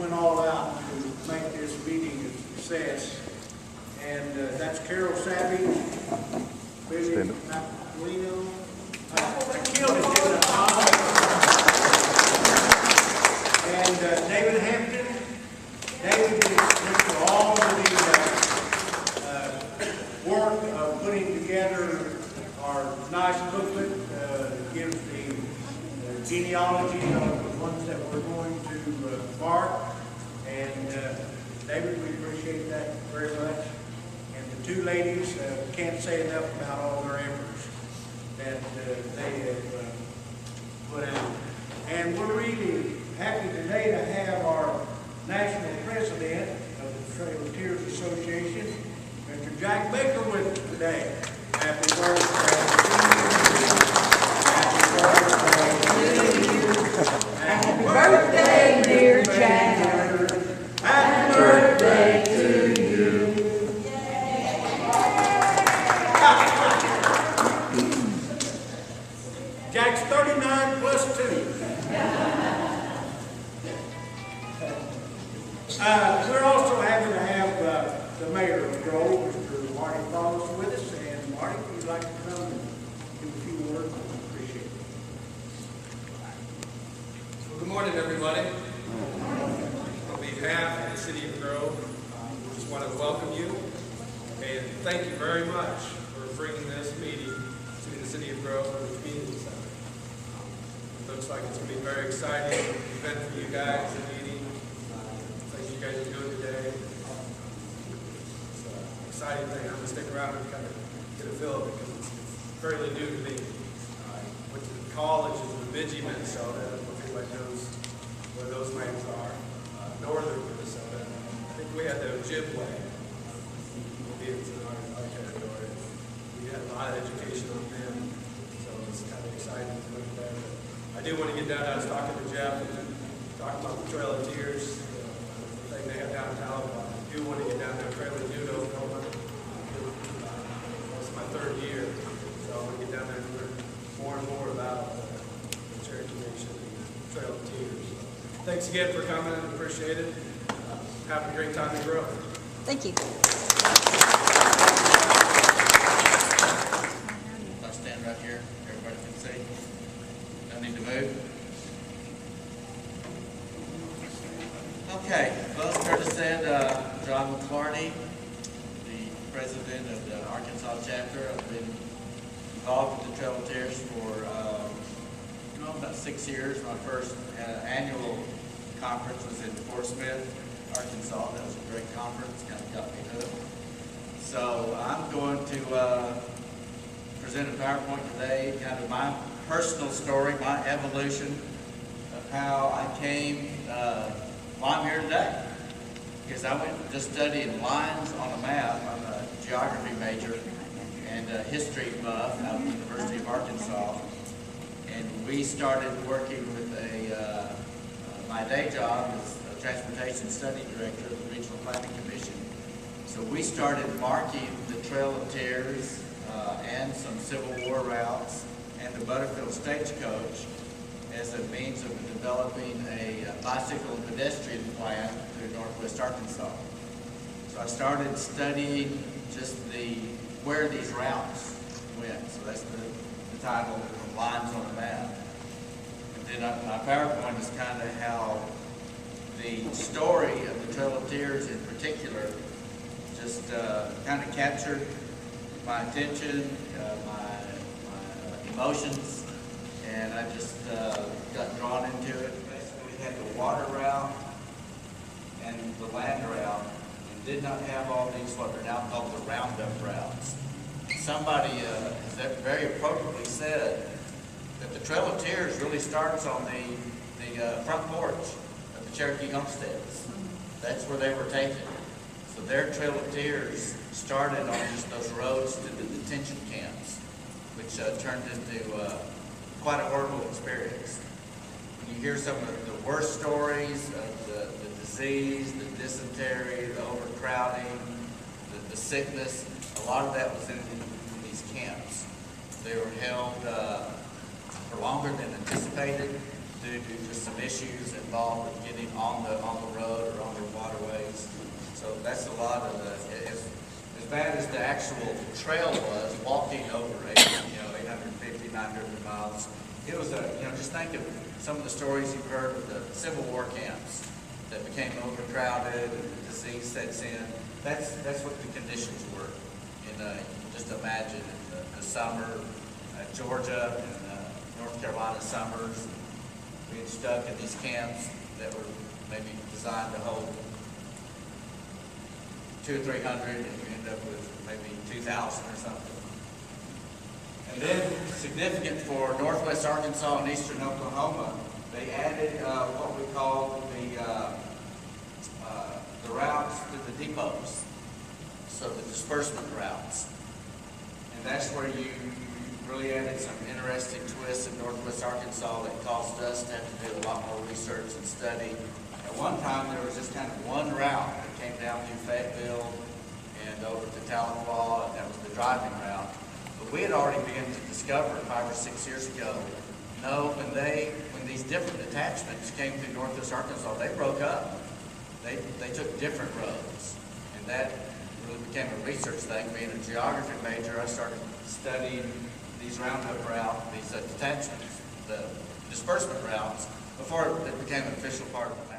went all out to make this meeting a success. And that's Carol Savage, Billy Macolino, killed it, and David Hampton. David went through all of the work of putting together our nice booklet that gives the genealogy of the ones that we're going to mark. And David, we appreciate that very much. And the two ladies, can't say enough about all their efforts that they have put out. And we're really happy today to have our national president of the Trail of Tears Association, Mr. Jack Baker, with us today. Happy birthday. Happy birthday, dear Jack. Happy birthday to you. Jack's 39 plus 2. We're also happy to have the mayor of Rohr, Mr. Marty Follis, with us. And Marty, if you'd like to come and give a few words, I appreciate it. Well, good morning, everybody. On behalf of the City of Grove, we just want to welcome you and thank you very much for bringing this meeting to the City of Grove and the Community Center. It looks like it's going to be a very exciting event for you guys, the meeting. Things you guys are doing today. It's an exciting thing. I'm going to stick around and kind of get a feel of it because it's fairly new to me. I went to college in Bemidji, Minnesota. I don't know if anybody knows where those lands are. Northern Minnesota. I think we had the Ojibwe Indians in our territory. We had a lot of education on them, so it's kind of exciting to look at that. I do want to get down. I was talking to Jeff and talking about the Trail of Tears, the thing they have downtown. I do want to get down there. Trail of Judo, it's my third year, so I want to get down there and learn more and more about the Cherokee Nation and the Trail of Tears. Thanks again for coming. I appreciate it. Have a great time in Grove. Thank you. I'll stand right here. Everybody can see. No need to move. Okay. Well, as Curtis said, John McClarty, the president of the Arkansas chapter. I've been involved with the Trail of Tears for about 6 years. My first annual conference was in Fort Smith, Arkansas. That was a great conference, kind of got me hooked. So I'm going to present a PowerPoint today, kind of my personal story, my evolution of how I came, I'm here today. Because I went to studying lines on a map. I'm a geography major and a history buff out of the University of Arkansas. And we started working with my day job as a transportation study director of the Regional Planning Commission. So we started marking the Trail of Tears and some Civil War routes and the Butterfield Stagecoach as a means of developing a bicycle and pedestrian plan through Northwest Arkansas. So I started studying just where these routes went. So that's the title, Lines on the Map. And then my PowerPoint is kind of how the story of the Trail of Tears in particular just kind of captured my attention, my emotions, and I just got drawn into it. Basically, we had the water route and the land route, and did not have all these what are now called the roundup routes. Somebody has very appropriately said that the Trail of Tears really starts on the front porch of the Cherokee homesteads. That's where they were taken. So their Trail of Tears started on just those roads to the detention camps, which turned into quite a horrible experience. When you hear some of the worst stories of the disease, the dysentery, the overcrowding, the sickness, a lot of that was in these camps. They were held for longer than anticipated due to just some issues involved with getting on the road as bad as the actual trail was, walking over 850, 900 miles, it was just think of some of the stories you've heard of the Civil War camps that became overcrowded and the disease sets in. That's what the conditions were. Just imagine in the summer, Georgia and North Carolina summers, being stuck in these camps that were maybe designed to hold 200 or 300, and you end up with maybe 2,000 or something. And then, significant for northwest Arkansas and eastern Oklahoma, they added what we call the routes to the depots, so the disbursement routes. And that's where you really added some interesting twists in northwest Arkansas that caused us to have to do a lot more research and study. At one time, there was just kind of one route that came down through Fayetteville and over to Tahlequah, and that was the driving route. But we had already begun to discover 5 or 6 years ago, when these different detachments came through northwest Arkansas, they broke up. They took different roads, and that really became a research thing. Being a geography major, I started studying these roundup routes, these detachments, the disbursement routes, before it became an official part of the map.